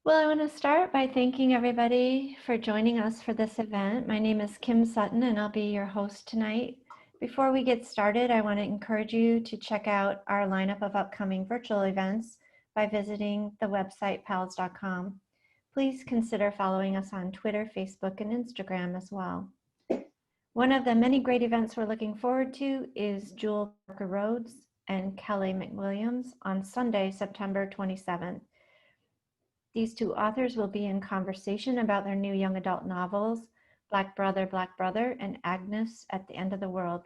Well, I want to start by thanking everybody for joining us for this event. My name is Kim Sutton and I'll be your host tonight. Before we get started, I want to encourage you to check out our lineup of upcoming virtual events by visiting the website pals.com. Please consider following us on Twitter, Facebook, and Instagram as well. One of the many great events we're looking forward to is Jewel Parker Rhodes and Kelly McWilliams on Sunday, September 27th. These two authors will be in conversation about their new young adult novels, Black Brother, and Agnes at the End of the World.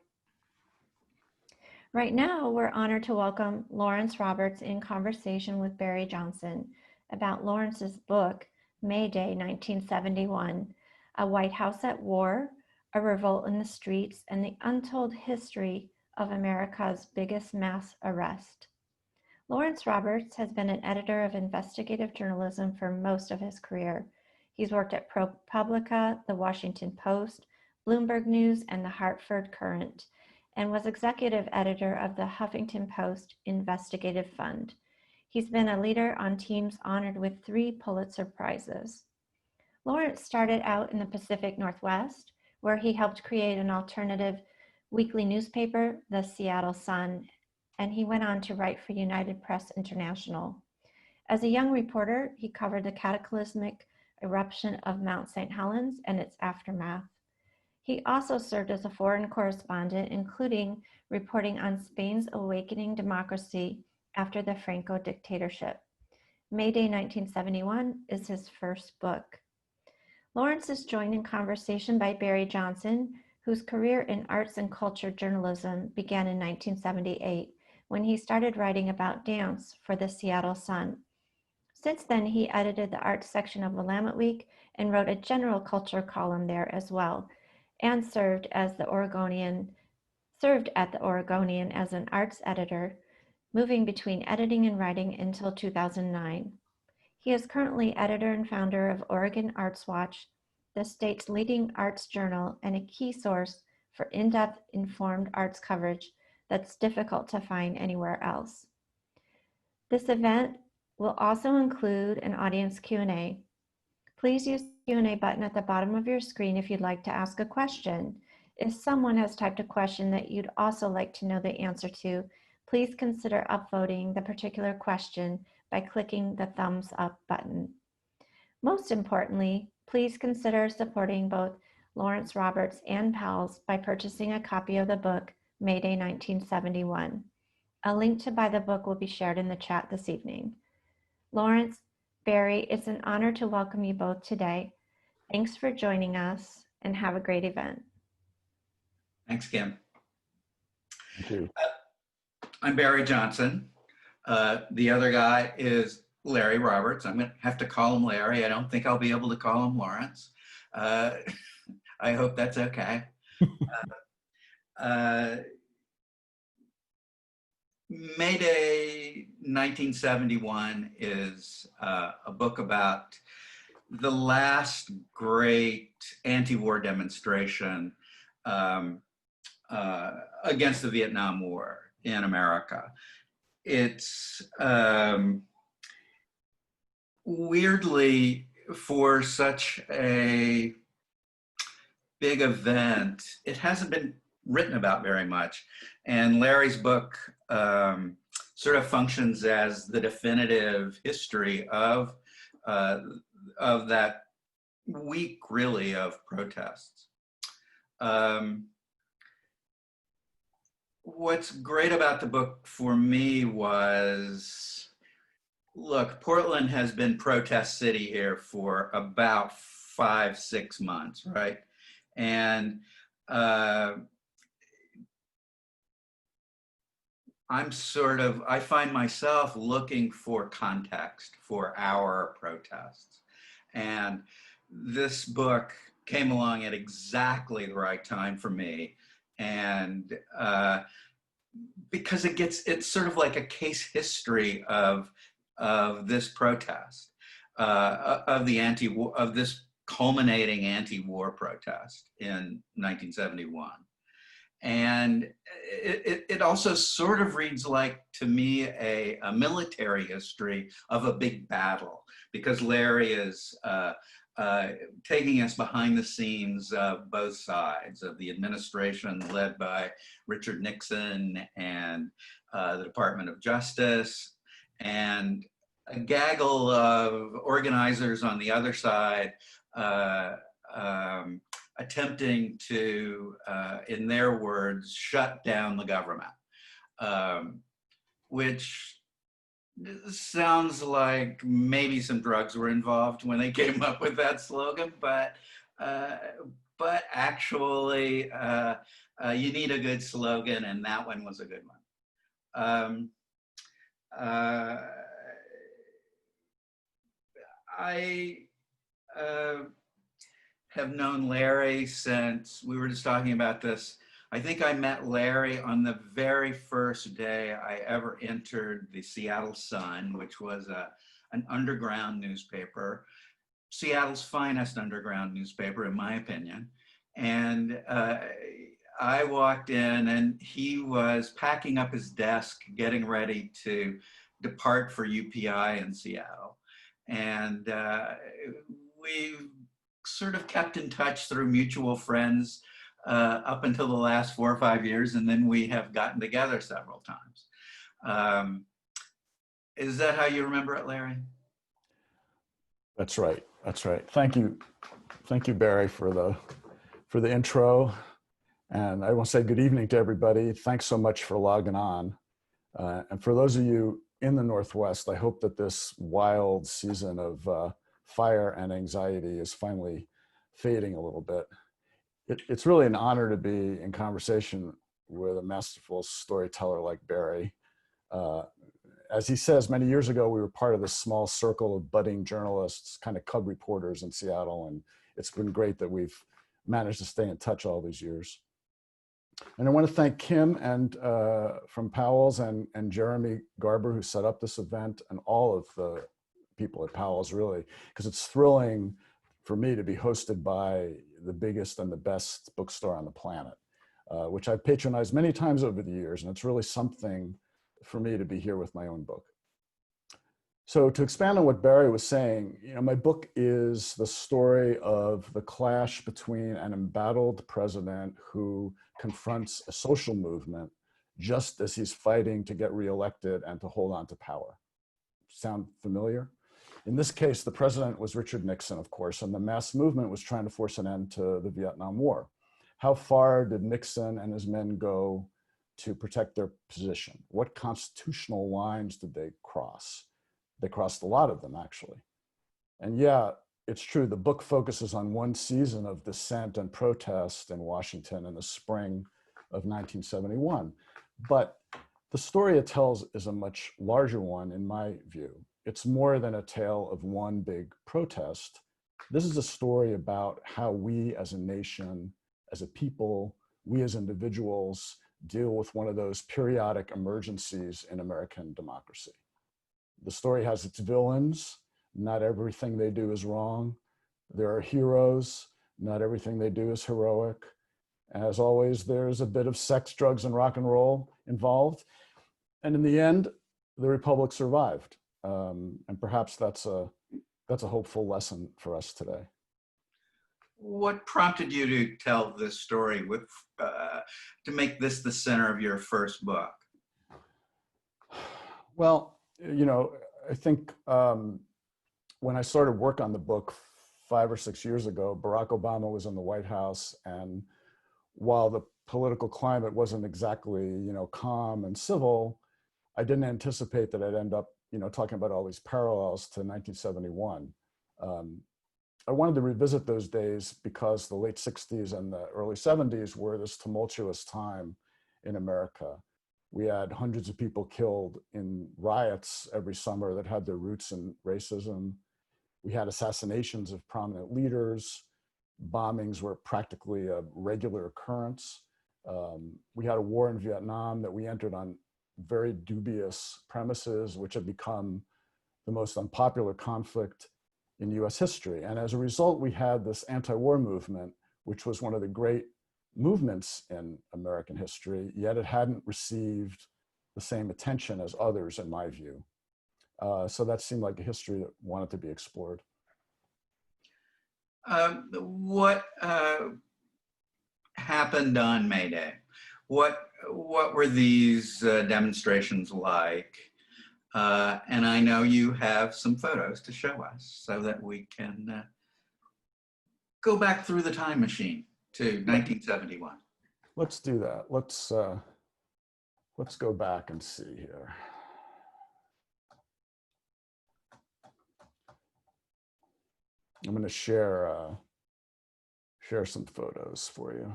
Right now, we're honored to welcome Lawrence Roberts in conversation with Barry Johnson about Lawrence's book, Mayday 1971, A White House at War, A Revolt in the Streets, and the Untold History of America's Biggest Mass Arrest. Lawrence Roberts has been an editor of investigative journalism for most of his career. He's worked at ProPublica, The Washington Post, Bloomberg News, and the Hartford Courant, and was executive editor of the Huffington Post Investigative Fund. He's been a leader on teams honored with 3 Pulitzer Prizes. Lawrence started out in the Pacific Northwest, where he helped create an alternative weekly newspaper, the Seattle Sun, and he went on to write for United Press International. As a young reporter, he covered the cataclysmic eruption of Mount St. Helens and its aftermath. He also served as a foreign correspondent, including reporting on Spain's awakening democracy after the Franco dictatorship. Mayday 1971 is his first book. Lawrence is joined in conversation by Barry Johnson, whose career in arts and culture journalism began in 1978, when he started writing about dance for the Seattle Sun. Since then, he edited the arts section of Willamette Week and wrote a general culture column there as well, and served at the Oregonian as an arts editor, moving between editing and writing until 2009. He is currently editor and founder of Oregon ArtsWatch, the state's leading arts journal and a key source for in-depth informed arts coverage that's difficult to find anywhere else. This event will also include an audience Q&A. Please use the Q&A button at the bottom of your screen if you'd like to ask a question. If someone has typed a question that you'd also like to know the answer to, please consider upvoting the particular question by clicking the thumbs up button. Most importantly, please consider supporting both Lawrence Roberts and Powell's by purchasing a copy of the book, Mayday 1971. A link to buy the book will be shared in the chat this evening. Lawrence, Barry, it's an honor to welcome you both today. Thanks for joining us and have a great event. Thanks, Kim. Thank you. I'm Barry Johnson. The other guy is Larry Roberts. I'm going to have to call him Larry. I don't think I'll be able to call him Lawrence. I hope that's okay. Mayday 1971 is a book about the last great anti-war demonstration against the Vietnam War in America. It's weirdly, for such a big event, it hasn't been written about very much. And Larry's book sort of functions as the definitive history of that week, really, of protests. What's great about the book for me was, look, Portland has been protest city here for about 5-6 months, right? And I find myself looking for context for our protests. And this book came along at exactly the right time for me. And because it's sort of like a case history of this protest, of this culminating anti-war protest in 1971. And it also sort of reads like, to me, a military history of a big battle, because Larry is taking us behind the scenes of both sides of the administration led by Richard Nixon and the Department of Justice, and a gaggle of organizers on the other side, attempting to, in their words, shut down the government, which sounds like maybe some drugs were involved when they came up with that slogan, but actually, you need a good slogan, and that one was a good one. I have known Larry since, we were just talking about this, I think I met Larry on the very first day I ever entered the Seattle Sun, which was an underground newspaper, Seattle's finest underground newspaper, in my opinion. And I walked in and he was packing up his desk, getting ready to depart for UPI in Seattle. And we sort of kept in touch through mutual friends up until the last 4 or 5 years, and then we have gotten together several times. Is that how you remember it, Larry? That's right. That's right. Thank you, Barry, for the intro. And I want to say good evening to everybody. Thanks so much for logging on. And for those of you in the Northwest, I hope that this wild season of fire and anxiety is finally fading a little bit. It's really an honor to be in conversation with a masterful storyteller like Barry. As he says, many years ago, we were part of this small circle of budding journalists, kind of cub reporters in Seattle, and it's been great that we've managed to stay in touch all these years. And I want to thank Kim and from Powell's and Jeremy Garber, who set up this event, and all of the people at Powell's, really, because it's thrilling for me to be hosted by the biggest and the best bookstore on the planet, which I've patronized many times over the years. And it's really something for me to be here with my own book. So to expand on what Barry was saying, my book is the story of the clash between an embattled president who confronts a social movement just as he's fighting to get reelected and to hold on to power. Sound familiar? In this case, the president was Richard Nixon, of course, and the mass movement was trying to force an end to the Vietnam War. How far did Nixon and his men go to protect their position? What constitutional lines did they cross? They crossed a lot of them, actually. And yeah, it's true, the book focuses on one season of dissent and protest in Washington in the spring of 1971. But the story it tells is a much larger one, in my view. It's more than a tale of one big protest. This is a story about how we as a nation, as a people, we as individuals deal with one of those periodic emergencies in American democracy. The story has its villains. Not everything they do is wrong. There are heroes. Not everything they do is heroic. As always, there's a bit of sex, drugs, and rock and roll involved. And in the end, the Republic survived. And perhaps that's a hopeful lesson for us today. What prompted you to tell this story to make this the center of your first book? Well, I think when I started work on the book 5 or 6 years ago, Barack Obama was in the White House, and while the political climate wasn't exactly, calm and civil, I didn't anticipate that I'd end up, talking about all these parallels to 1971. I wanted to revisit those days because the late 60s and the early 70s were this tumultuous time in America. We had hundreds of people killed in riots every summer that had their roots in racism. We had assassinations of prominent leaders. Bombings were practically a regular occurrence. We had a war in Vietnam that we entered on very dubious premises, which had become the most unpopular conflict in US history. And as a result, we had this anti-war movement, which was one of the great movements in American history, yet it hadn't received the same attention as others, in my view. So that seemed like a history that wanted to be explored. What happened on May Day? What were these demonstrations like? And I know you have some photos to show us so that we can go back through the time machine to 1971. Let's do that. Let's go back and see here. I'm going to share some photos for you.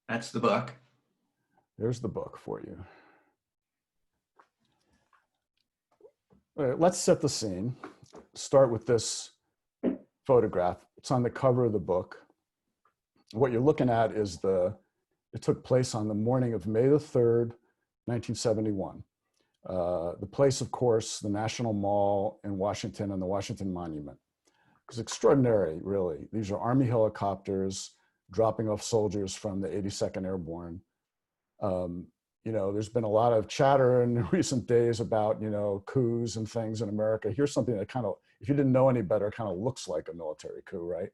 That's the book. There's the book for you. All right, let's set the scene. Start with this photograph. It's on the cover of the book. What you're looking at is it took place on the morning of May the 3rd, 1971. The place, of course, the National Mall in Washington and the Washington Monument. It's extraordinary, really. These are Army helicopters dropping off soldiers from the 82nd Airborne. You know, there's been a lot of chatter in recent days about, you know, coups and things in America. Here's something that kind of, if you didn't know any better, kind of looks like a military coup, right?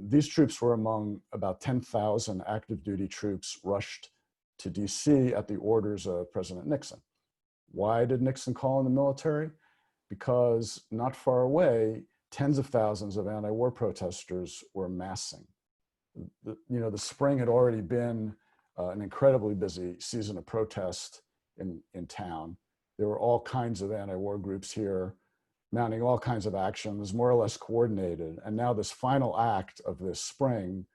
These troops were among about 10,000 active duty troops rushed to DC at the orders of President Nixon. Why did Nixon call in the military? Because not far away, tens of thousands of anti-war protesters were massing. You know, the spring had already been an incredibly busy season of protest in town. There were all kinds of anti-war groups here, mounting all kinds of actions, more or less coordinated. And now this final act of this spring,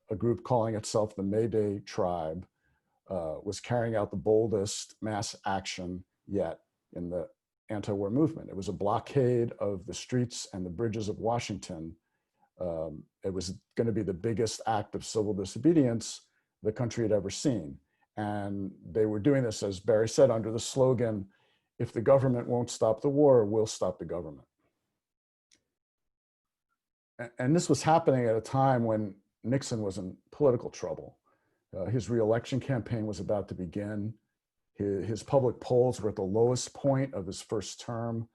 a group calling itself the Mayday Tribe, was carrying out the boldest mass action yet in the anti-war movement. It was a blockade of the streets and the bridges of Washington. It was going to be the biggest act of civil disobedience the country had ever seen. And they were doing this, as Barry said, under the slogan, if the government won't stop the war, we'll stop the government. And this was happening at a time when Nixon was in political trouble. His reelection campaign was about to begin. His public polls were at the lowest point of his first term.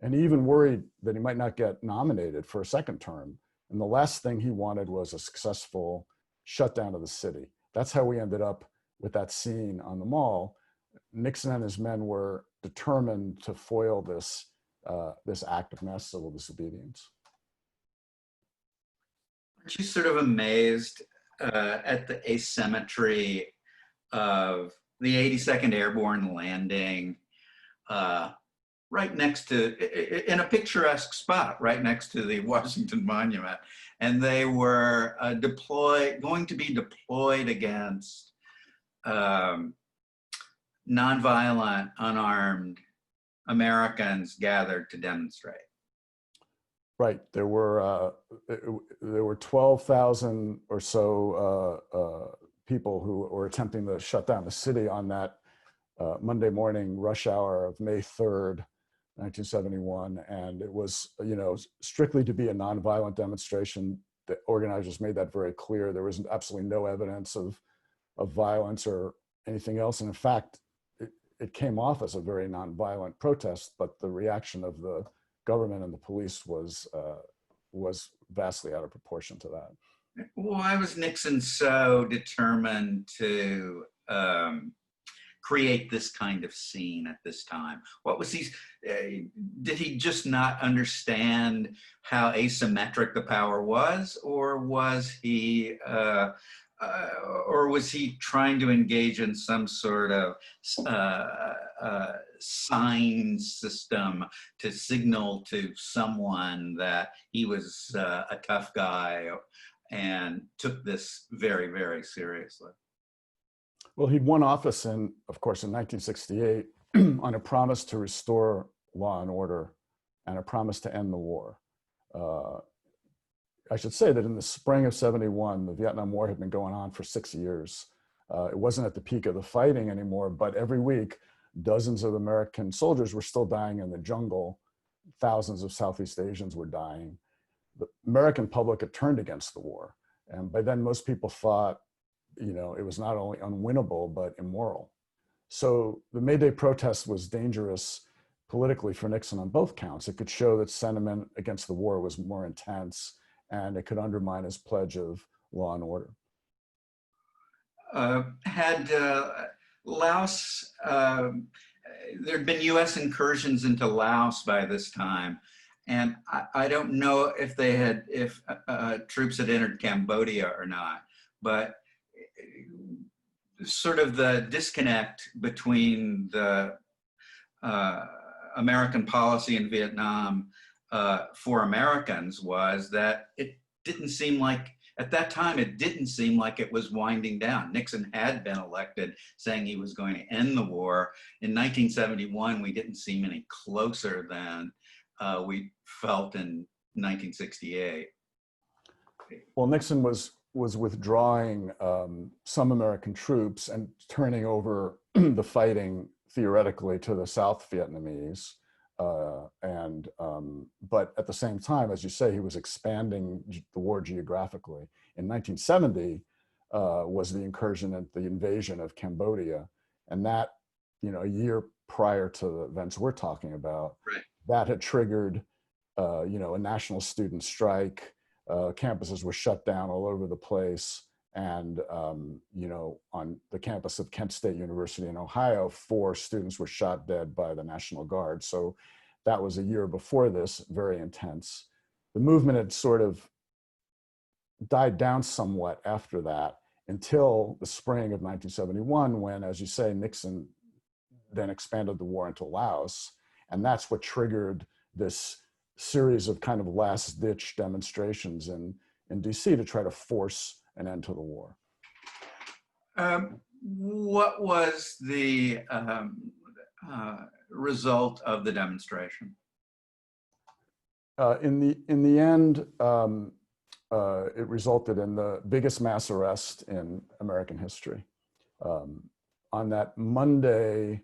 And he even worried that he might not get nominated for a second term. And the last thing he wanted was a successful shutdown of the city. That's how we ended up with that scene on the mall. Nixon and his men were determined to foil this, this act of mass civil disobedience. Aren't you sort of amazed at the asymmetry of the 82nd Airborne landing right next to, in a picturesque spot, right next to the Washington Monument. And they were going to be deployed against nonviolent, unarmed Americans gathered to demonstrate. Right, there were 12,000 or so people who were attempting to shut down the city on that Monday morning rush hour of May 3rd, 1971. And it was, you know, strictly to be a nonviolent demonstration. The organizers made that very clear. There was absolutely no evidence of violence or anything else. And in fact, it came off as a very nonviolent protest, but the reaction of the government and the police was vastly out of proportion to that. Why was Nixon so determined to create this kind of scene at this time? What was did he just not understand how asymmetric the power was, or was he trying to engage in some sort of sign system to signal to someone that he was a tough guy and took this very, very seriously? Well, he'd won office of course, in 1968 on a promise to restore law and order and a promise to end the war. I should say that in the spring of 71, the Vietnam War had been going on for 6 years. It wasn't at the peak of the fighting anymore, but every week, dozens of American soldiers were still dying in the jungle. Thousands of Southeast Asians were dying. The American public had turned against the war. And by then, most people thought, you know, it was not only unwinnable, but immoral. So the May Day protest was dangerous politically for Nixon on both counts. It could show that sentiment against the war was more intense, and it could undermine his pledge of law and order. Had Laos, there had been US incursions into Laos by this time. And I don't know if they had, if troops had entered Cambodia or not, but sort of the disconnect between the American policy in Vietnam for Americans was that it didn't seem like, at that time, it didn't seem like it was winding down. Nixon had been elected saying he was going to end the war. In 1971, we didn't seem any closer than we felt in 1968. Well, Nixon was withdrawing some American troops and turning over the fighting theoretically to the South Vietnamese. But at the same time, as you say, he was expanding the war geographically. In 1970 was the incursion and the invasion of Cambodia. And that, you know, a year prior to the events we're talking about, right, that had triggered, you know, a national student strike. Campuses were shut down all over the place. And, you know, on the campus of Kent State University in Ohio, 4 students were shot dead by the National Guard. So that was a year before this, very intense. The movement had sort of died down somewhat after that until the spring of 1971, when, as you say, Nixon then expanded the war into Laos. And that's what triggered this series of kind of last-ditch demonstrations in DC to try to force an end to the war. What was the result of the demonstration? In the end, it resulted in the biggest mass arrest in American history. On that Monday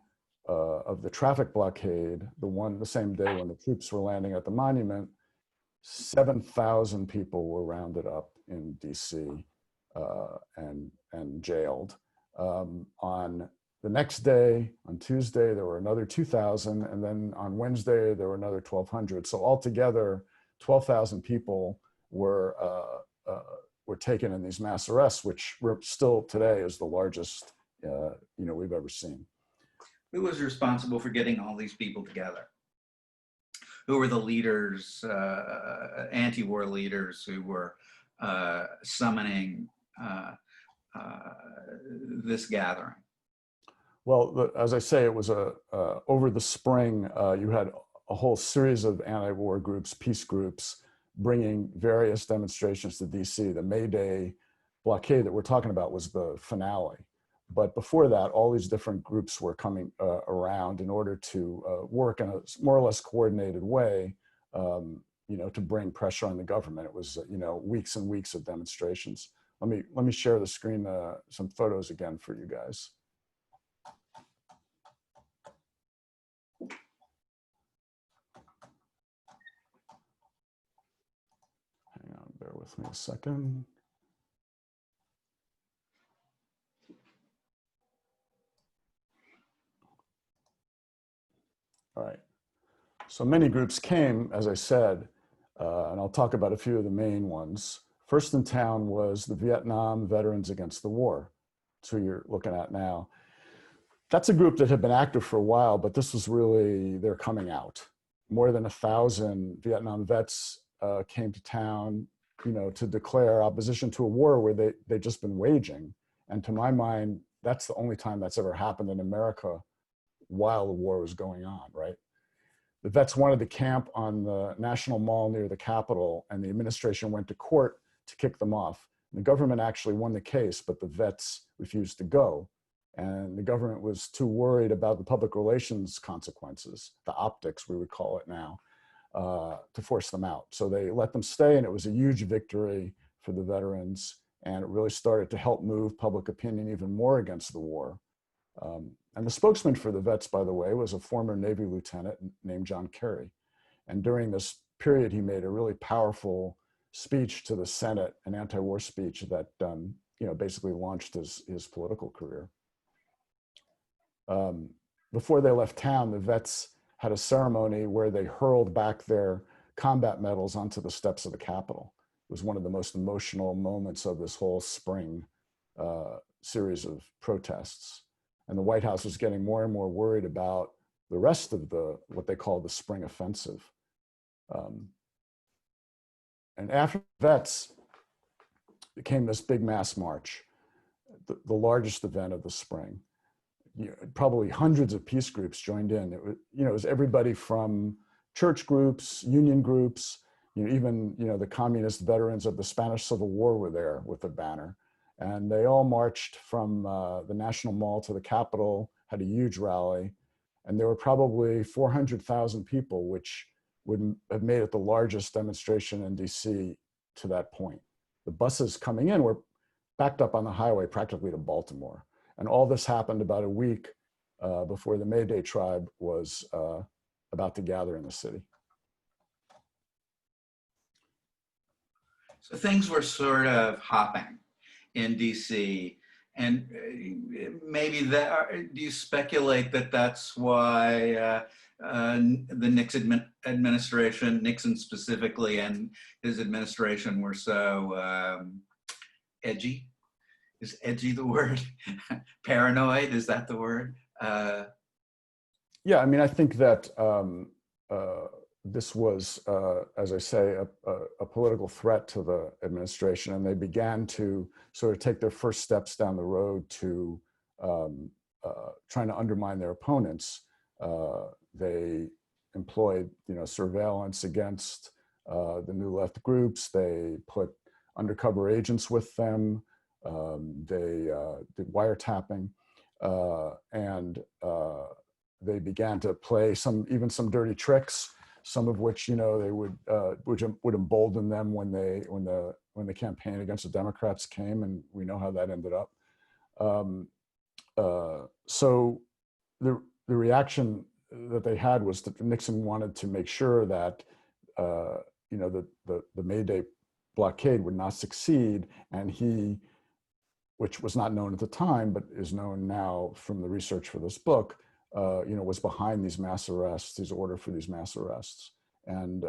of the traffic blockade, the same day when the troops were landing at the monument, 7,000 people were rounded up in DC and jailed. On the next day, on Tuesday, there were another 2,000, and then on Wednesday, there were another 1,200. So altogether, 12,000 people were taken in these mass arrests, which still today is the largest you know, we've ever seen. Who was responsible for getting all these people together? Who were the leaders, anti-war leaders who were summoning this gathering? Well, as I say, it was over the spring, you had a whole series of anti-war groups, peace groups, bringing various demonstrations to DC. The Mayday blockade that we're talking about was the finale. But before that, all these different groups were coming around in order to work in a more or less coordinated way, you know, to bring pressure on the government. It was, you know, weeks and weeks of demonstrations. Let me share the screen, some photos again for you guys. Hang on, bear with me a second. All right, so many groups came, as I said, and I'll talk about a few of the main ones. First in town was the Vietnam Veterans Against the War. That's who you're looking at now. That's a group that had been active for a while, but this was really their coming out. More than 1,000 Vietnam vets came to town, you know, to declare opposition to a war where they'd just been waging. And to my mind, that's the only time that's ever happened in America while the war was going on, right? The vets wanted to camp on the National Mall near the Capitol, and the administration went to court to kick them off. And the government actually won the case, but the vets refused to go. And the government was too worried about the public relations consequences, the optics, we would call it now, to force them out. So they let them stay, and it was a huge victory for the veterans. And it really started to help move public opinion even more against the war. And the spokesman for the vets, by the way, was a former Navy lieutenant named John Kerry. And during this period, he made a really powerful speech to the Senate, an anti-war speech that basically launched his political career. Before they left town, the vets had a ceremony where they hurled back their combat medals onto the steps of the Capitol. It was one of the most emotional moments of this whole spring series of protests. And the White House was getting more and more worried about the rest of what they call the spring offensive. And after vets, it came this big mass march, the largest event of the spring. Probably hundreds of peace groups joined in. It was everybody from church groups, union groups, even the communist veterans of the Spanish Civil War were there with a banner. And they all marched from the National Mall to the Capitol, had a huge rally. And there were probably 400,000 people, which would have made it the largest demonstration in DC to that point. The buses coming in were backed up on the highway practically to Baltimore. And all this happened about a week before the Mayday Tribe was about to gather in the city. So things were sort of hopping in DC, and maybe do you speculate that that's why the Nixon administration, Nixon specifically, and his administration were so edgy? Is edgy the word? Paranoid, is that the word? Yeah, I mean, I think that this was, as I say, a political threat to the administration, and they began to sort of take their first steps down the road to trying to undermine their opponents. They employed, surveillance against the New Left groups. They put undercover agents with them. They did wiretapping, and they began to play even some dirty tricks, some of which they would embolden them when the campaign against the Democrats came, and we know how that ended up. So the reaction that they had was that Nixon wanted to make sure that the Mayday blockade would not succeed, and he, which was not known at the time, but is known now from the research for this book, was behind these mass arrests, his order for these mass arrests, and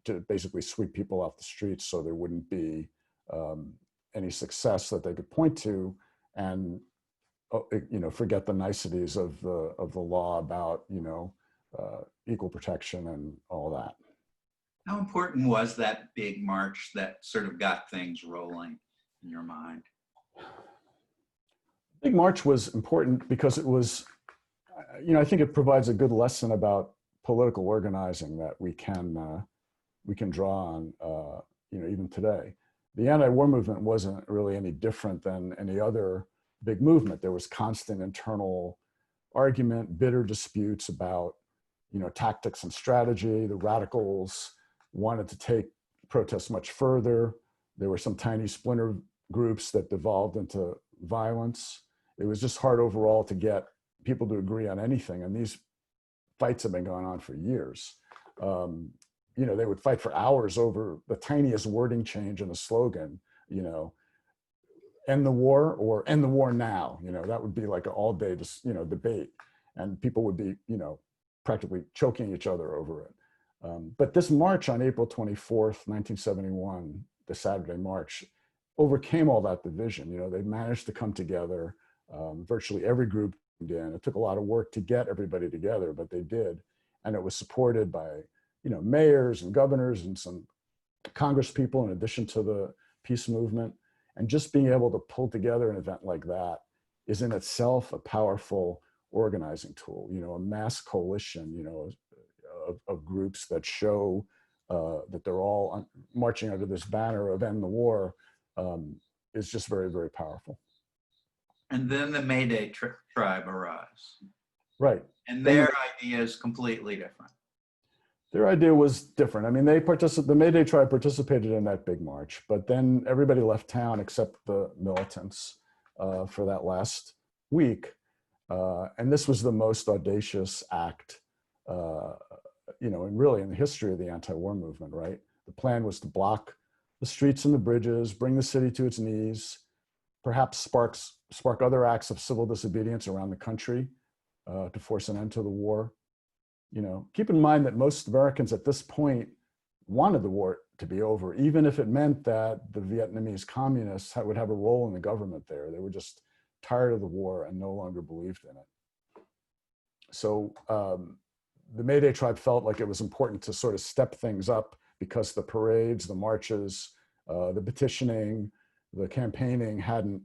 to basically sweep people off the streets so there wouldn't be any success that they could point to, and forget the niceties of the law about equal protection and all that. How important was that big march that sort of got things rolling in your mind? Big March was important because it was, I think it provides a good lesson about political organizing that we can draw on, even today. The anti-war movement wasn't really any different than any other big movement. There was constant internal argument, bitter disputes about, tactics and strategy. The radicals wanted to take protests much further. There were some tiny splinter groups that devolved into violence. It was just hard overall to get people to agree on anything. And these fights have been going on for years. They would fight for hours over the tiniest wording change in a slogan, end the war or end the war now. That would be like an all day, debate. And people would be, practically choking each other over it. But this march on April 24th, 1971, the Saturday March, overcame all that division. They managed to come together. Virtually every group did. It took a lot of work to get everybody together, but they did. And it was supported by, mayors and governors and some Congress people in addition to the peace movement. And just being able to pull together an event like that is in itself a powerful organizing tool, a mass coalition, of groups that show that they're all marching under this banner of end the war is just very, very powerful. And then the Mayday Tribe arrives. Right. And their idea is completely different. Their idea was different. I mean, the Mayday Tribe participated in that big march, but then everybody left town except the militants for that last week. And this was the most audacious act, and really in the history of the anti-war movement, right? The plan was to block the streets and the bridges, bring the city to its knees, perhaps spark other acts of civil disobedience around the country to force an end to the war. Keep in mind that most Americans at this point wanted the war to be over, even if it meant that the Vietnamese communists would have a role in the government there. They were just tired of the war and no longer believed in it. So the Mayday Tribe felt like it was important to sort of step things up because the parades, the marches, the petitioning, the campaigning hadn't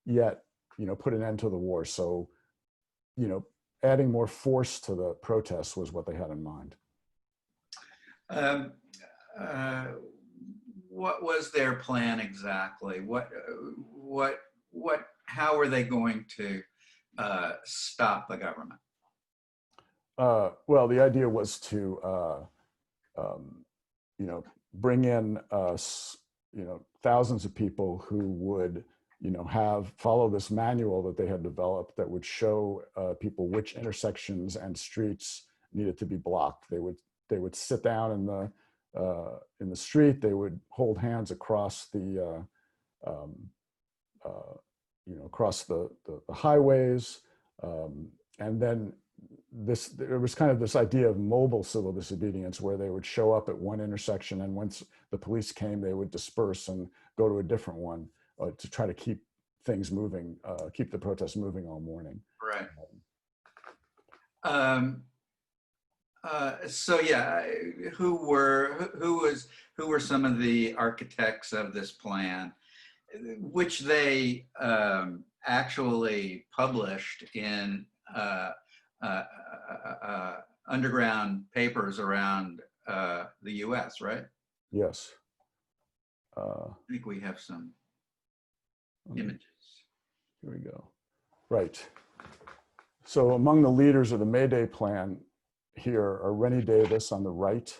yet, put an end to the war. So, adding more force to the protests was what they had in mind. What was their plan exactly? How were they going to stop the government? Well, the idea was to, bring in, thousands of people who would, follow this manual that they had developed that would show people which intersections and streets needed to be blocked. They would sit down in the street. They would hold hands across the across the highways, and then there was kind of this idea of mobile civil disobedience where they would show up at one intersection, and once the police came, they would disperse and go to a different one to try to keep things moving, keep the protests moving all morning. Right. So yeah, who were some of the architects of this plan, which they actually published in underground papers around the U.S., right? Yes. I think we have some images. Here we go. Right. So among the leaders of the Mayday plan here are Rennie Davis on the right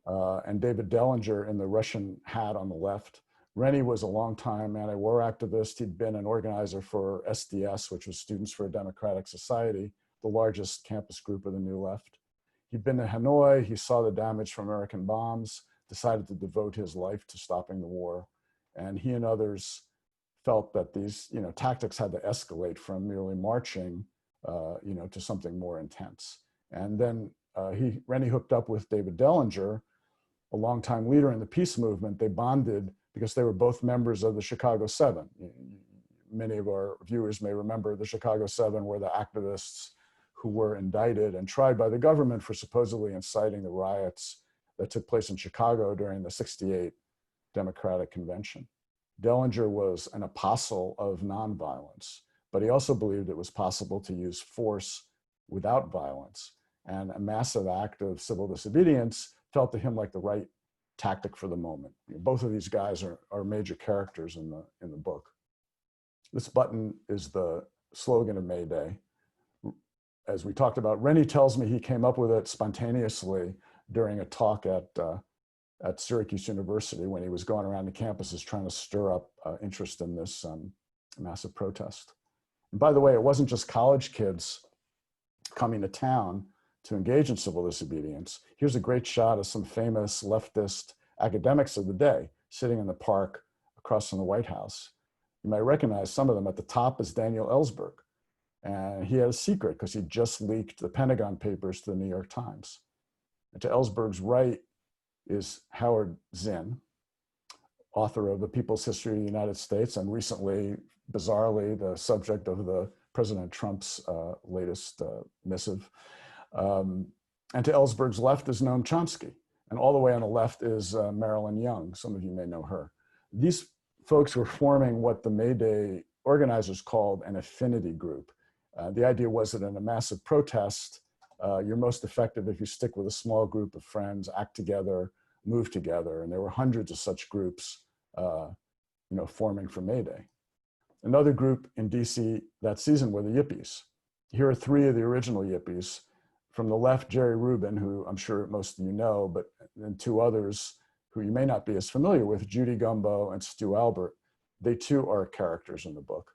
and David Dellinger in the Russian hat on the left. Rennie was a longtime anti-war activist. He'd been an organizer for SDS, which was Students for a Democratic Society, the largest campus group of the New Left. He'd been to Hanoi. He saw the damage from American bombs, decided to devote his life to stopping the war. And he and others felt that these tactics had to escalate from merely marching to something more intense. And then Rennie hooked up with David Dellinger, a longtime leader in the peace movement. They bonded because they were both members of the Chicago 7. Many of our viewers may remember the Chicago 7 were the activists who were indicted and tried by the government for supposedly inciting the riots that took place in Chicago during the '68 Democratic Convention. Dellinger was an apostle of nonviolence, but he also believed it was possible to use force without violence. And a massive act of civil disobedience felt to him like the right tactic for the moment. Both of these guys are major characters in the book. This button is the slogan of Mayday. As we talked about, Rennie tells me he came up with it spontaneously during a talk at Syracuse University when he was going around the campuses trying to stir up interest in this massive protest. And by the way, it wasn't just college kids coming to town to engage in civil disobedience. Here's a great shot of some famous leftist academics of the day sitting in the park across from the White House. You might recognize some of them. At the top is Daniel Ellsberg. And he had a secret because he just leaked the Pentagon Papers to the New York Times. And to Ellsberg's right is Howard Zinn, author of The People's History of the United States, and recently, bizarrely, the subject of President Trump's latest missive. And to Ellsberg's left is Noam Chomsky. And all the way on the left is Marilyn Young. Some of you may know her. These folks were forming what the Mayday organizers called an affinity group. The idea was that in a massive protest, you're most effective if you stick with a small group of friends, act together, move together. And there were hundreds of such groups forming for Mayday. Another group in DC that season were the Yippies. Here are three of the original Yippies. From the left, Jerry Rubin, who I'm sure most of you know, but then two others who you may not be as familiar with, Judy Gumbo and Stu Albert. They too are characters in the book.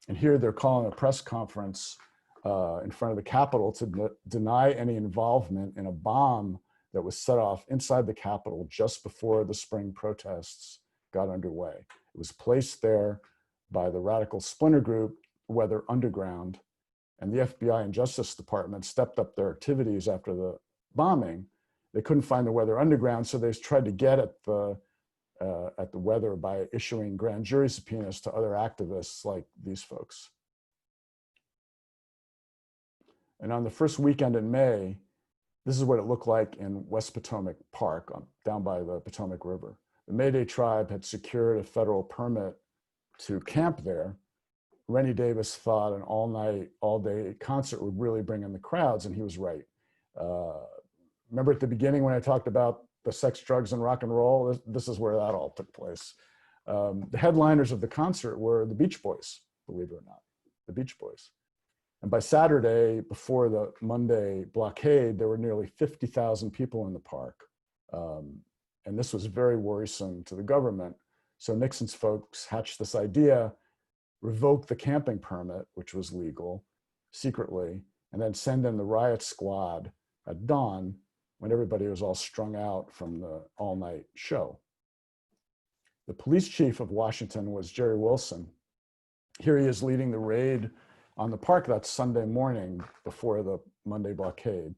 And here they're calling a press conference in front of the Capitol to deny any involvement in a bomb that was set off inside the Capitol just before the spring protests got underway. It was placed there by the radical splinter group, Weather Underground, and the FBI and Justice Department stepped up their activities after the bombing. They couldn't find the Weather Underground, so they tried to get at the Weather by issuing grand jury subpoenas to other activists like these folks. And on the first weekend in May, this is what it looked like in West Potomac Park, down by the Potomac River. The Mayday Tribe had secured a federal permit to camp there. Rennie Davis thought an all-night, all-day concert would really bring in the crowds, and he was right. Remember at the beginning when I talked about the sex, drugs, and rock and roll? This is where that all took place. The headliners of the concert were the Beach Boys, believe it or not, the Beach Boys. And by Saturday, before the Monday blockade, there were nearly 50,000 people in the park. And this was very worrisome to the government. So Nixon's folks hatched this idea, revoke the camping permit, which was legal, secretly, and then send in the riot squad at dawn when everybody was all strung out from the all-night show. The police chief of Washington was Jerry Wilson. Here he is leading the raid on the park that Sunday morning before the Monday blockade.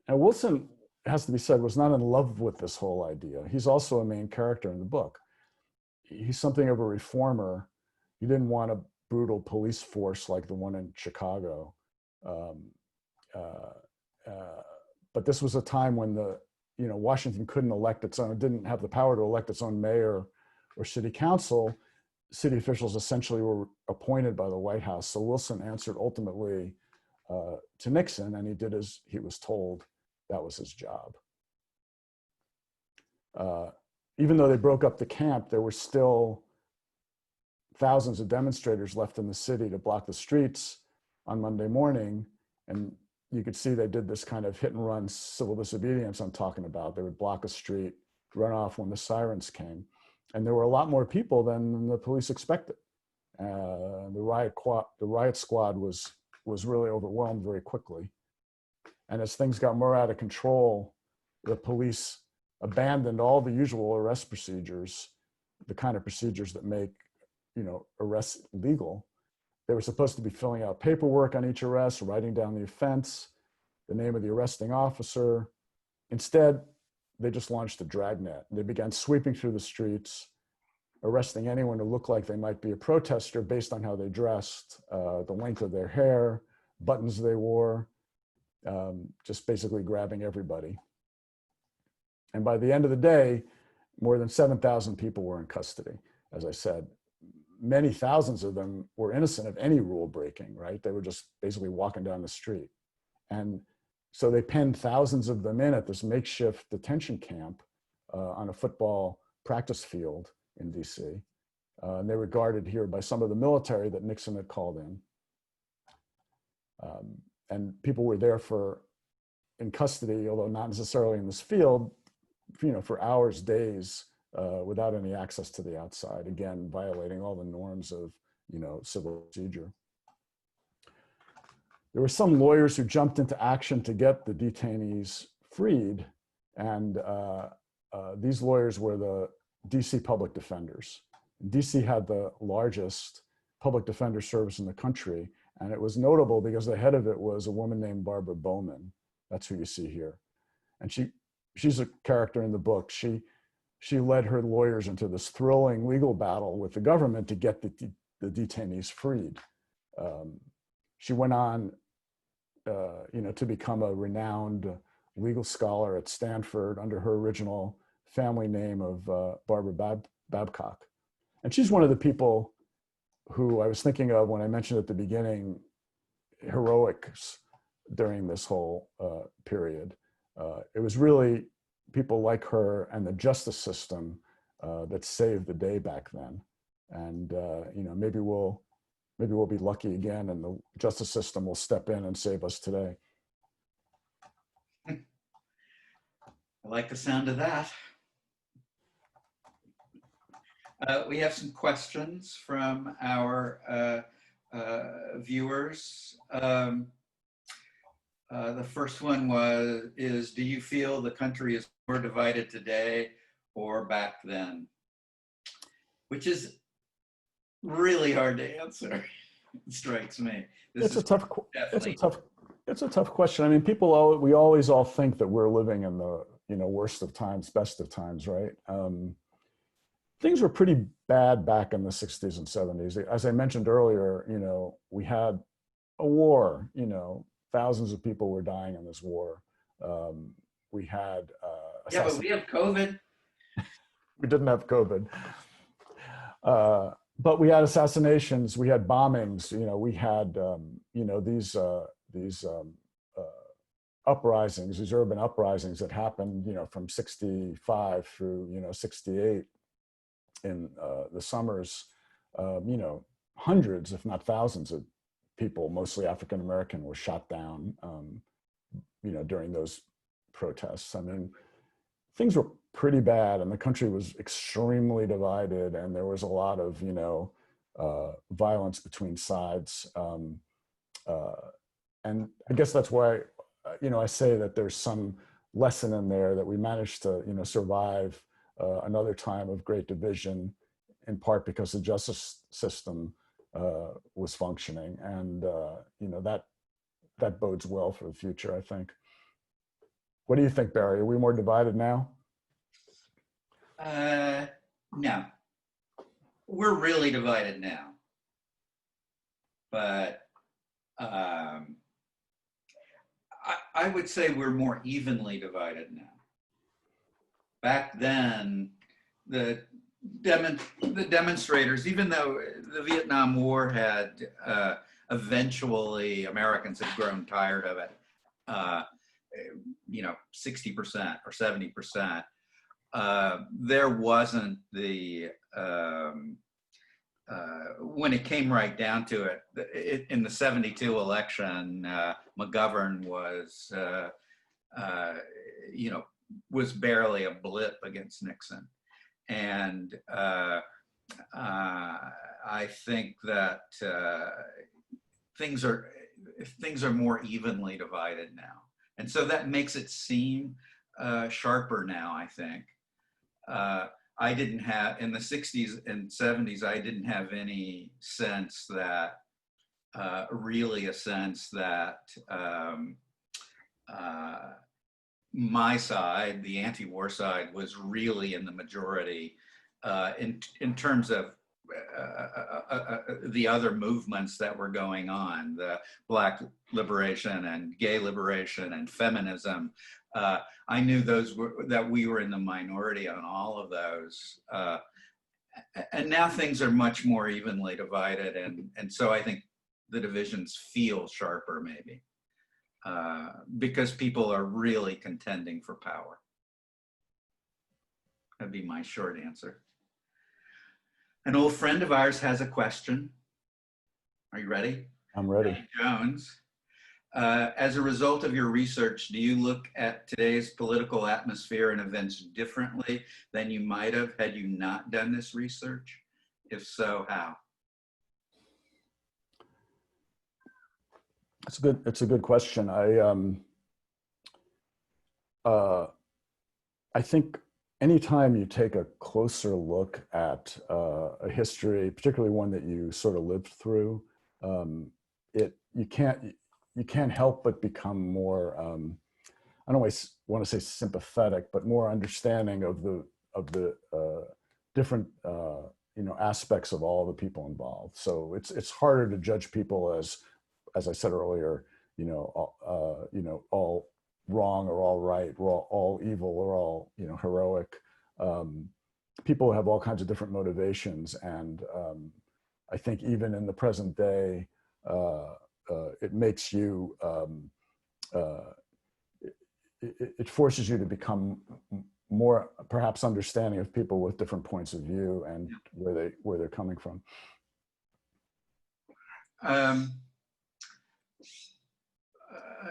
And Wilson, it has to be said, was not in love with this whole idea. He's also a main character in the book. He's something of a reformer. He didn't want a brutal police force like the one in Chicago. But this was a time when Washington couldn't elect its own, didn't have the power to elect its own mayor or city council. City officials essentially were appointed by the White House. So Wilson answered ultimately to Nixon, and he did as he was told. That was his job. Even though they broke up the camp, there were still thousands of demonstrators left in the city to block the streets on Monday morning. And you could see they did this kind of hit and run civil disobedience I'm talking about. They would block a street, run off when the sirens came. And there were a lot more people than the police expected. The riot squad was really overwhelmed very quickly. And as things got more out of control, the police abandoned all the usual arrest procedures, the kind of procedures that make arrests legal. They were supposed to be filling out paperwork on each arrest, writing down the offense, the name of the arresting officer. Instead, they just launched a dragnet. They began sweeping through the streets, arresting anyone who looked like they might be a protester based on how they dressed, the length of their hair, buttons they wore, just basically grabbing everybody. And by the end of the day, more than 7,000 people were in custody. As I said, many thousands of them were innocent of any rule breaking, right? They were just basically walking down the street. And so they penned thousands of them in at this makeshift detention camp on a football practice field in DC. And they were guarded here by some of the military that Nixon had called in. And people were there in custody, although not necessarily in this field, for hours, days, without any access to the outside, again, violating all the norms of, civil procedure. There were some lawyers who jumped into action to get the detainees freed. And these lawyers were the DC public defenders. DC had the largest public defender service in the country. And it was notable because the head of it was a woman named Barbara Bowman. That's who you see here. And she's a character in the book. She led her lawyers into this thrilling legal battle with the government to get the detainees freed. She went on, to become a renowned legal scholar at Stanford under her original family name of Barbara Babcock. And she's one of the people who I was thinking of when I mentioned at the beginning heroics during this whole period. It was really people like her and the justice system that saved the day back then. And maybe we'll be lucky again and the justice system will step in and save us today. I like the sound of that. We have some questions from our viewers. The first one is, do you feel the country is more divided today or back then? Which is really hard to answer, it strikes me. It's a tough question. I mean, we always all think that we're living in the, worst of times, best of times, right? Things were pretty bad back in the 60s and 70s. As I mentioned earlier, we had a war, thousands of people were dying in this war. We had yeah, but we have COVID. We didn't have COVID. But we had assassinations, we had bombings, we had, these uprisings, these urban uprisings that happened, from 65 through, 68 in the summers. Hundreds, if not thousands of people, mostly African-American, were shot down, during those protests. I mean, things were pretty bad and the country was extremely divided and there was a lot of, violence between sides. And I guess that's why, I say that there's some lesson in there that we managed to, survive another time of great division, in part because the justice system was functioning, and that bodes well for the future, I think. What do you think, Barry? Are we more divided now? No, we're really divided now, but I would say we're more evenly divided now. Back then, the demonstrators, even though the Vietnam War had eventually Americans had grown tired of it, 60% or 70%, there wasn't the, when it came right down to it, in the 72 election, McGovern was, was barely a blip against Nixon. And I think that things are more evenly divided now. And so that makes it seem sharper now, I think. I didn't have, in the 60s and 70s, I didn't have any sense that, really a sense that my side, the anti-war side, was really in the majority in terms of the other movements that were going on, the Black liberation and gay liberation and feminism. I knew that we were in the minority on all of those. And now things are much more evenly divided. And so I think the divisions feel sharper maybe because people are really contending for power. That'd be my short answer. An old friend of ours has a question. Are you ready? I'm ready. Jones. As a result of your research, do you look at today's political atmosphere and events differently than you might have had you not done this research? If so, how? It's a good question. I think anytime you take a closer look at a history, particularly one that you sort of lived through, you can't help but become more, I don't always want to say sympathetic, but more understanding of the different aspects of all the people involved. So it's harder to judge people as I said earlier, all wrong or all right, or all evil or all heroic. People have all kinds of different motivations, and I think even in the present day, it makes you, it forces you to become more perhaps understanding of people with different points of view and where they're coming from.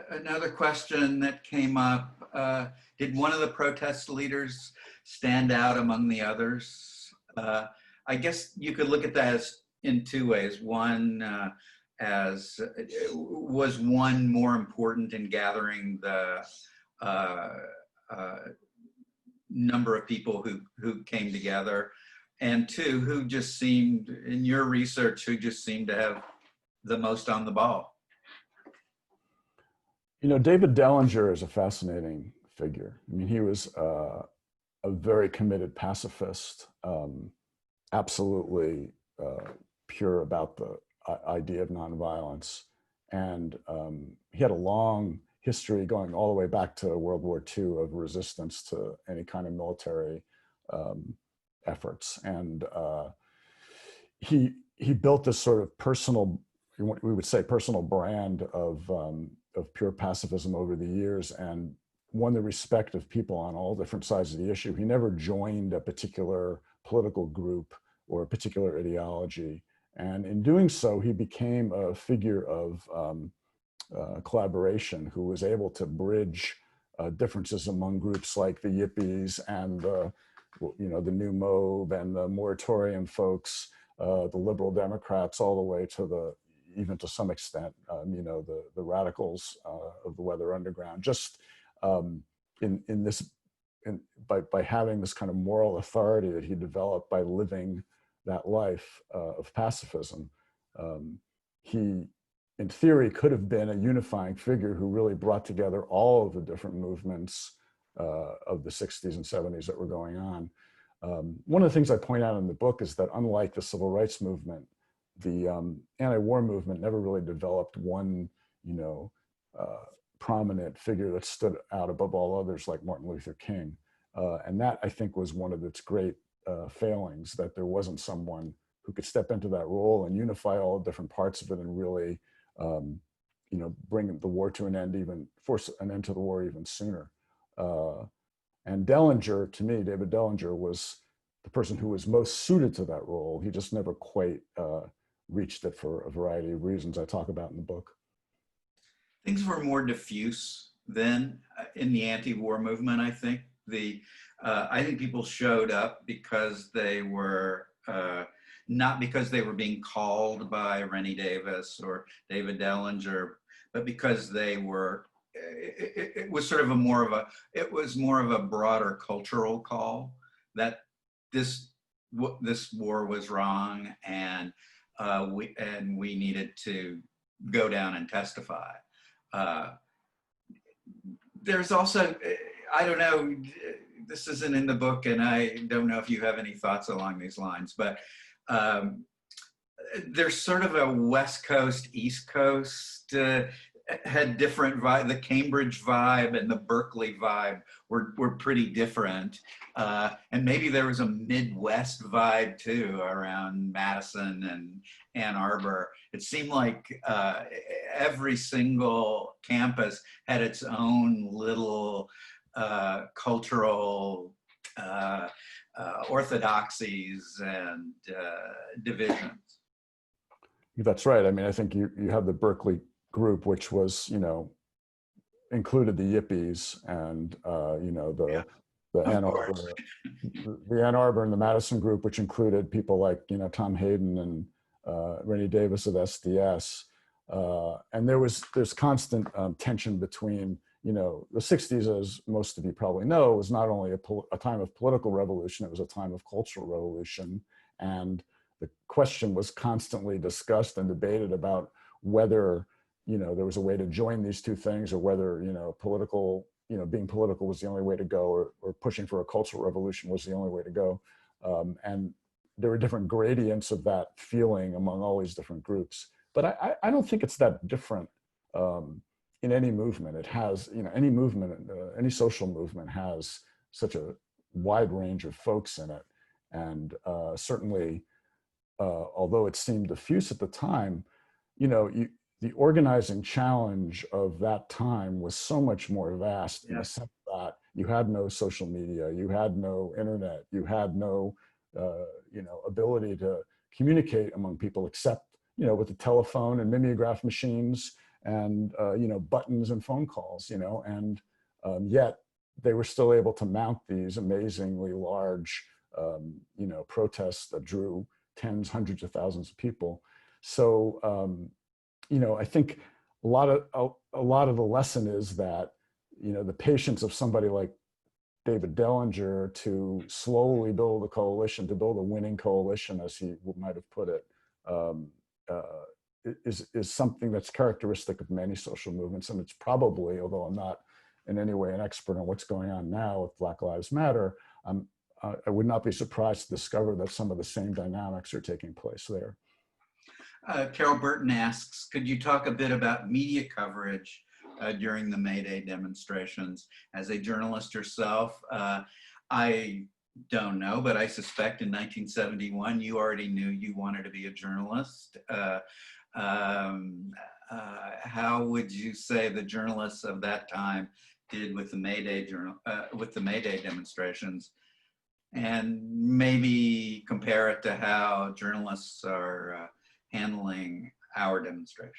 Another question that came up, did one of the protest leaders stand out among the others? I guess you could look at that as in two ways. One, was one more important in gathering the number of people who came together, and two, who just seemed, in your research, who just seemed to have the most on the ball? You know, David Dellinger is a fascinating figure. I mean, he was a very committed pacifist, absolutely pure about the idea of nonviolence. And he had a long history going all the way back to World War II of resistance to any kind of military efforts. And he built this sort of personal, we would say personal brand of pure pacifism over the years, and won the respect of people on all different sides of the issue. He never joined a particular political group or a particular ideology. And in doing so, he became a figure of collaboration who was able to bridge differences among groups like the Yippies and the New Mauve and the moratorium folks, the liberal Democrats, all the way to even to some extent, the radicals of the Weather Underground. Just by having this kind of moral authority that he developed by living that life of pacifism, he, in theory, could have been a unifying figure who really brought together all of the different movements of the 60s and 70s that were going on. One of the things I point out in the book is that unlike the civil rights movement, the anti-war movement never really developed one, prominent figure that stood out above all others like Martin Luther King. And that, I think, was one of its great failings, that there wasn't someone who could step into that role and unify all the different parts of it and really, bring the war to an end, force an end to the war even sooner. And Dellinger, to me, David Dellinger, was the person who was most suited to that role. He just never quite reached it for a variety of reasons I talk about in the book. Things were more diffuse then in the anti-war movement, I think. I think people showed up because they were, not because they were being called by Rennie Davis or David Dellinger, but because they were, it was sort of it was more of a broader cultural call that this war was wrong, and we needed to go down and testify. There's also, I don't know, this isn't in the book, and I don't know if you have any thoughts along these lines, but there's sort of a West Coast, East Coast, had different vibe. The Cambridge vibe and the Berkeley vibe were pretty different. And maybe there was a Midwest vibe too around Madison and Ann Arbor. It seemed like every single campus had its own little cultural orthodoxies and divisions. That's right. I mean, I think you have the Berkeley group, which was, included the Yippies and, the Ann Arbor, the Ann Arbor and the Madison group, which included people like, Tom Hayden and Rennie Davis of SDS. And there's constant tension between, the 60s, as most of you probably know, was not only a time of political revolution, it was a time of cultural revolution. And the question was constantly discussed and debated about whether, there was a way to join these two things, or whether, being political was the only way to go, or pushing for a cultural revolution was the only way to go. And there were different gradients of that feeling among all these different groups. But I don't think it's that different in any movement. It has, any movement, any social movement has such a wide range of folks in it. And certainly, although it seemed diffuse at the time, the organizing challenge of that time was so much more vast. Yes. In the sense that you had no social media, you had no internet, you had no, ability to communicate among people except, with the telephone and mimeograph machines and, buttons and phone calls, and yet they were still able to mount these amazingly large, protests that drew tens, hundreds of thousands of people. So, I think a lot of the lesson is that, the patience of somebody like David Dellinger to slowly build a coalition, to build a winning coalition, as he might have put it, um, uh, is something that's characteristic of many social movements. And it's probably, although I'm not in any way an expert on what's going on now with Black Lives Matter, I would not be surprised to discover that some of the same dynamics are taking place there. Carol Burton asks, could you talk a bit about media coverage during the Mayday demonstrations? As a journalist herself, I don't know, but I suspect in 1971 you already knew you wanted to be a journalist. How would you say the journalists of that time did with the Mayday demonstrations, and maybe compare it to how journalists are handling our demonstrations?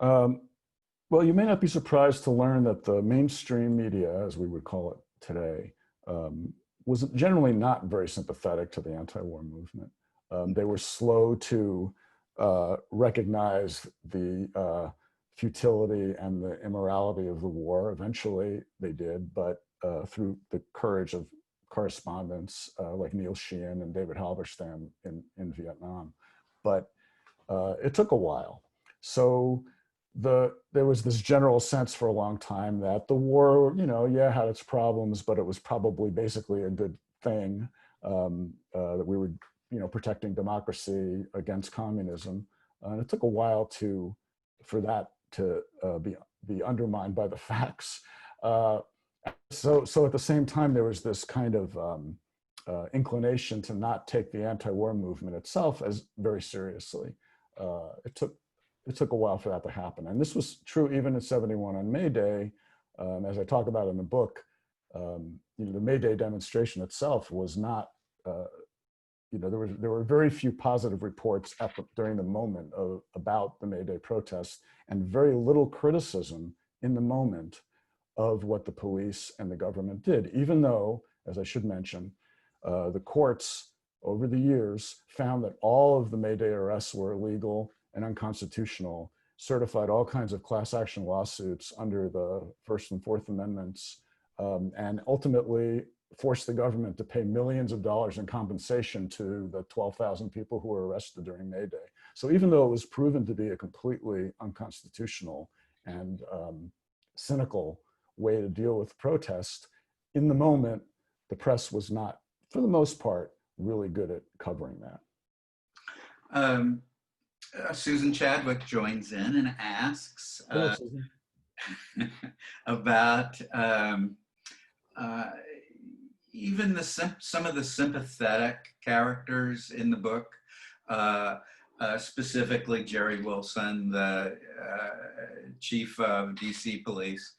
Well, you may not be surprised to learn that the mainstream media, as we would call it today, was generally not very sympathetic to the anti-war movement. They were slow to recognize the futility and the immorality of the war. Eventually they did, but through the courage of correspondents like Neil Sheehan and David Halberstam in Vietnam. But it took a while. So there was this general sense for a long time that the war, had its problems, but it was probably basically a good thing, that we were, protecting democracy against communism. And it took a while for that to be undermined by the facts. So at the same time, there was this kind of inclination to not take the anti-war movement itself as very seriously. It took a while for that to happen. And this was true even in '71 on May Day. As I talk about in the book, the May Day demonstration itself was not, there were very few positive reports during the moment about the May Day protests, and very little criticism in the moment of what the police and the government did, even though, as I should mention, the courts over the years found that all of the May Day arrests were illegal and unconstitutional, certified all kinds of class action lawsuits under the First and Fourth Amendments, and ultimately forced the government to pay millions of dollars in compensation to the 12,000 people who were arrested during May Day. So even though it was proven to be a completely unconstitutional and cynical way to deal with protest, in the moment, the press was not, for the most part, really good at covering that. Susan Chadwick joins in and asks about even some of the sympathetic characters in the book, specifically Jerry Wilson, the chief of DC police,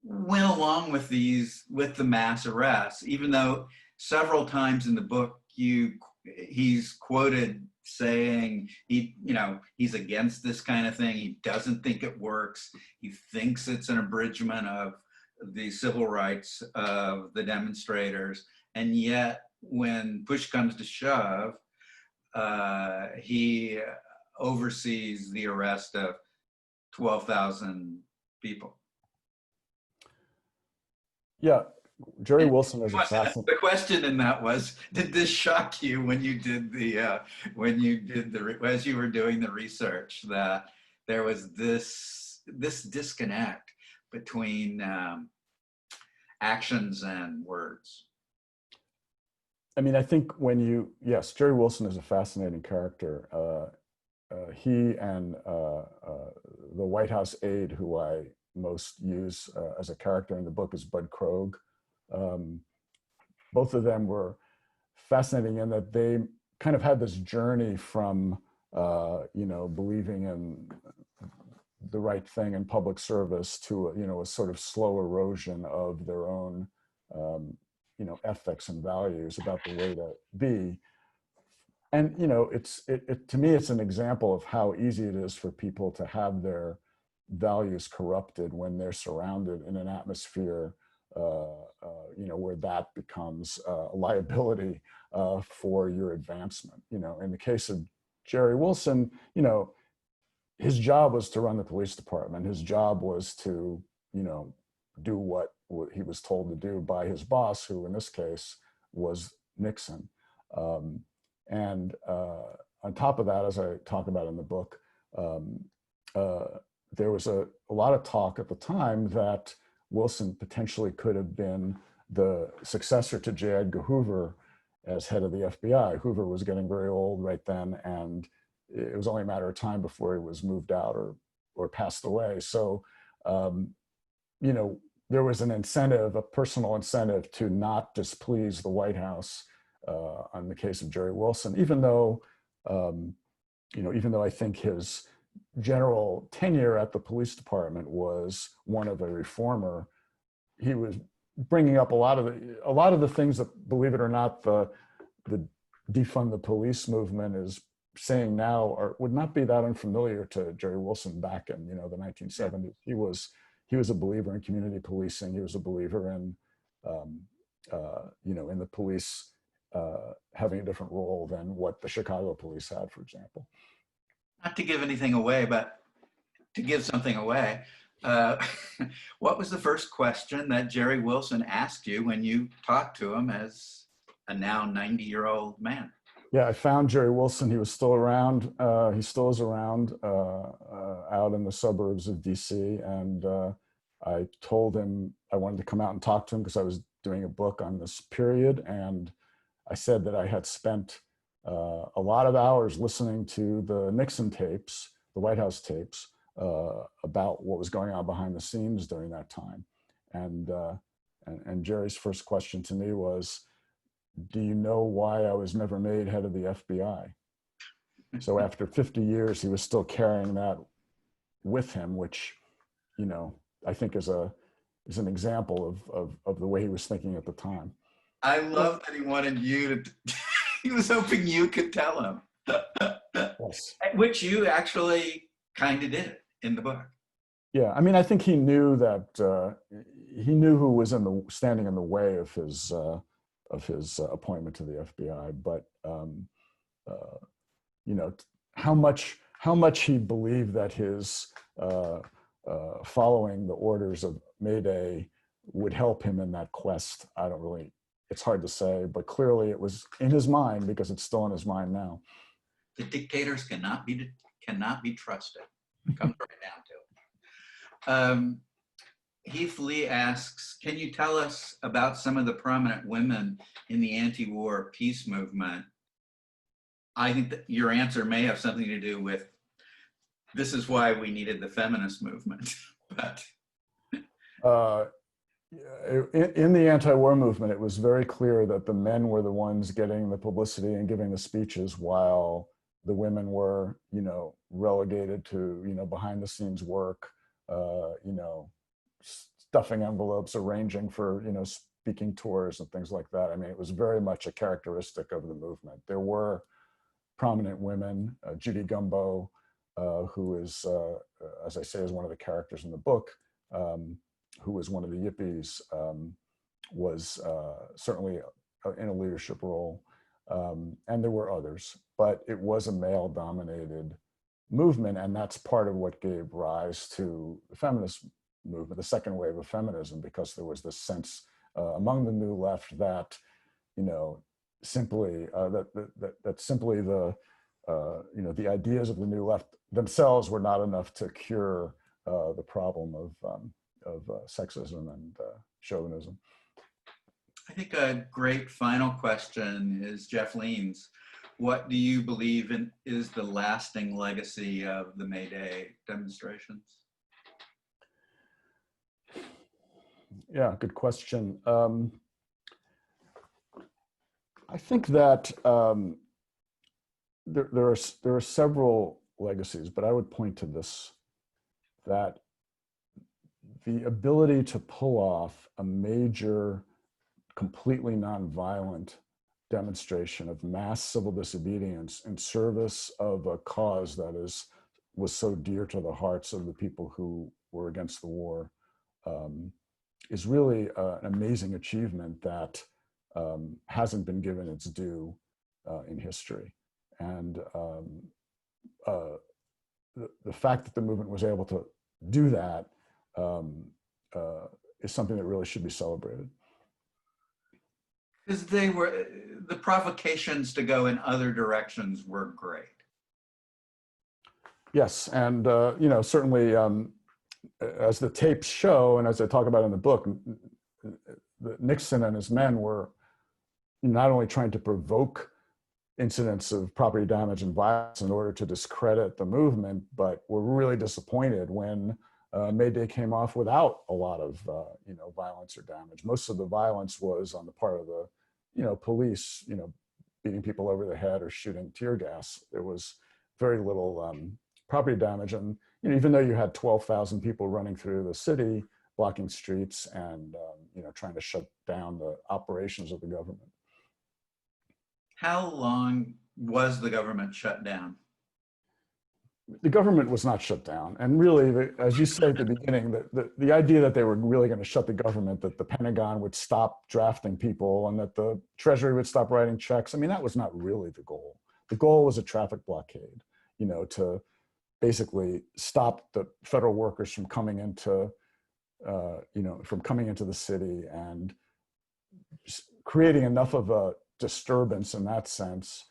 went along with the mass arrests, even though several times in the book he's quoted saying he's against this kind of thing. He doesn't think it works. He thinks it's an abridgment of the civil rights of the demonstrators. And yet when push comes to shove, he oversees the arrest of 12,000 people. Yeah, Jerry Wilson is a fascinating. The question in that was, did this shock you when you did as you were doing the research, that there was this disconnect between actions and words? I mean, I think yes, Jerry Wilson is a fascinating character. He and the White House aide who I most use as a character in the book is Bud Krogh. Both of them were fascinating in that they kind of had this journey from, believing in the right thing in public service to, a sort of slow erosion of their own, ethics and values about the way to be. And, to me, it's an example of how easy it is for people to have their values corrupted when they're surrounded in an atmosphere where that becomes a liability for your advancement. In the case of Jerry Wilson, you know, his job was to run the police department. His job was to, you know, do what he was told to do by his boss, who in this case was Nixon. And on top of that, as I talk about in the book, there was a lot of talk at the time that Wilson potentially could have been the successor to J. Edgar Hoover as head of the FBI. Hoover was getting very old right then, and it was only a matter of time before he was moved out or passed away. So, you know, there was an incentive, a personal incentive, to not displease the White House on the case of Jerry Wilson, even though, you know, even though I think his general tenure at the police department was one of a reformer. He was bringing up a lot of the things that, believe it or not, the defund the police movement is saying now would not be that unfamiliar to Jerry Wilson back in, you know, the 1970s. He was a believer in community policing. He was a believer in you know, in the police having a different role than what the Chicago police had, for example. Not to give anything away, but to give something away, what was the first question that Jerry Wilson asked you when you talked to him as a now 90-year-old man? Yeah, I found Jerry Wilson. He was still around. He still is around out in the suburbs of DC. And I told him I wanted to come out and talk to him because I was doing a book on this period. And I said that I had spent a lot of hours listening to the Nixon tapes, the White House tapes, about what was going on behind the scenes during that time. And Jerry's first question to me was, do you know why I was never made head of the FBI? So after 50 years, he was still carrying that with him, which, you know, I think is an example of the way he was thinking at the time. I love that he wanted you to, he was hoping you could tell him. Yes. Which you actually kind of did in the book. Yeah, I mean, I think he knew that, he knew who was standing in the way of his appointment to the FBI, but you know, how much he believed that his following the orders of Mayday would help him in that quest, I don't really, it's hard to say, but clearly it was in his mind because it's still in his mind now. The dictators cannot be trusted. It comes right down to it. Heath Lee asks, can you tell us about some of the prominent women in the anti-war peace movement? I think that your answer may have something to do with, this is why we needed the feminist movement. But in the anti-war movement, it was very clear that the men were the ones getting the publicity and giving the speeches, while the women were, you know, relegated to, you know, behind the scenes work, you know, stuffing envelopes, arranging for, you know, speaking tours and things like that. I mean, it was very much a characteristic of the movement. There were prominent women, Judy Gumbo, who is, as I say, is one of the characters in the book, who was one of the Yippies, was certainly in a leadership role. And there were others, but it was a male-dominated movement, and that's part of what gave rise to the feminist movement, the second wave of feminism, because there was this sense among the New Left that, you know, simply that simply the you know, the ideas of the New Left themselves were not enough to cure the problem of sexism and chauvinism. I think a great final question is Jeff Lean's. What do you believe is the lasting legacy of the Mayday demonstrations? Yeah, good question. I think that there are several legacies, but I would point to this, that the ability to pull off a major, completely nonviolent demonstration of mass civil disobedience in service of a cause that was so dear to the hearts of the people who were against the war is really an amazing achievement that hasn't been given its due in history. And the fact that the movement was able to do that is something that really should be celebrated. Because the provocations to go in other directions were great. Yes, and certainly as the tapes show, and as I talk about in the book, Nixon and his men were not only trying to provoke incidents of property damage and violence in order to discredit the movement, but were really disappointed when Mayday came off without a lot of violence or damage. Most of the violence was on the part of the police, beating people over the head or shooting tear gas. There was very little property damage, and even though you had 12,000 people running through the city, blocking streets, and trying to shut down the operations of the government. How long was the government shut down? The government was not shut down. And really, as you said at the beginning, the idea that they were really going to shut the government, that the Pentagon would stop drafting people and that the Treasury would stop writing checks, I mean, that was not really the goal. The goal was a traffic blockade, to basically stop the federal workers from coming into, the city and creating enough of a disturbance in that sense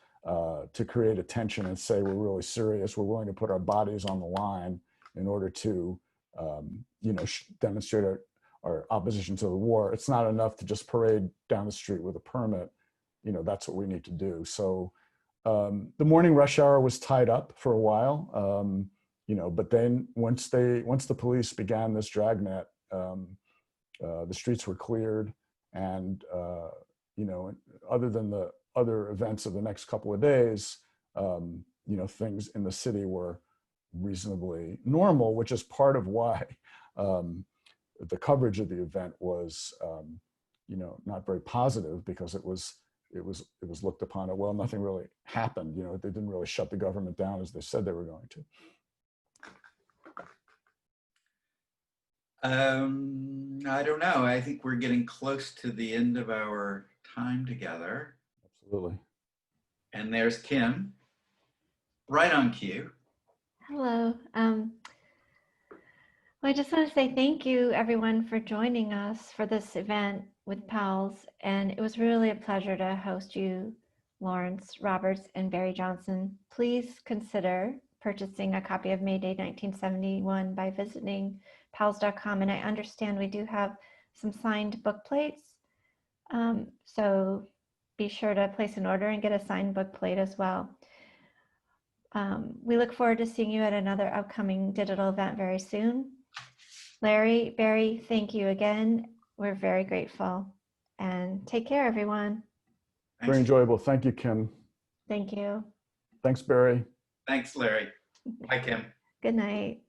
to create attention and say, we're really serious, we're willing to put our bodies on the line in order to demonstrate our opposition to the war. It's not enough to just parade down the street with a permit. That's what we need to do. So the morning rush hour was tied up for a while, but then once the police began this dragnet, the streets were cleared, and other than the other events of the next couple of days, things in the city were reasonably normal, which is part of why the coverage of the event was, not very positive, because it was looked upon as, well, nothing really happened. They didn't really shut the government down as they said they were going to. I don't know. I think we're getting close to the end of our time together. Absolutely. And there's Kim, right on cue. Hello. Well, I just want to say thank you, everyone, for joining us for this event with Powell's. And it was really a pleasure to host you, Lawrence Roberts and Barry Johnson. Please consider purchasing a copy of Mayday 1971 by visiting powells.com. And I understand we do have some signed book plates. So be sure to place an order and get a signed book plate as well. We look forward to seeing you at another upcoming digital event very soon. Larry, Barry, thank you again. We're very grateful. And take care, everyone. Thanks. Very enjoyable. Thank you, Kim. Thank you. Thanks, Barry. Thanks, Larry. Bye, Kim. Good night.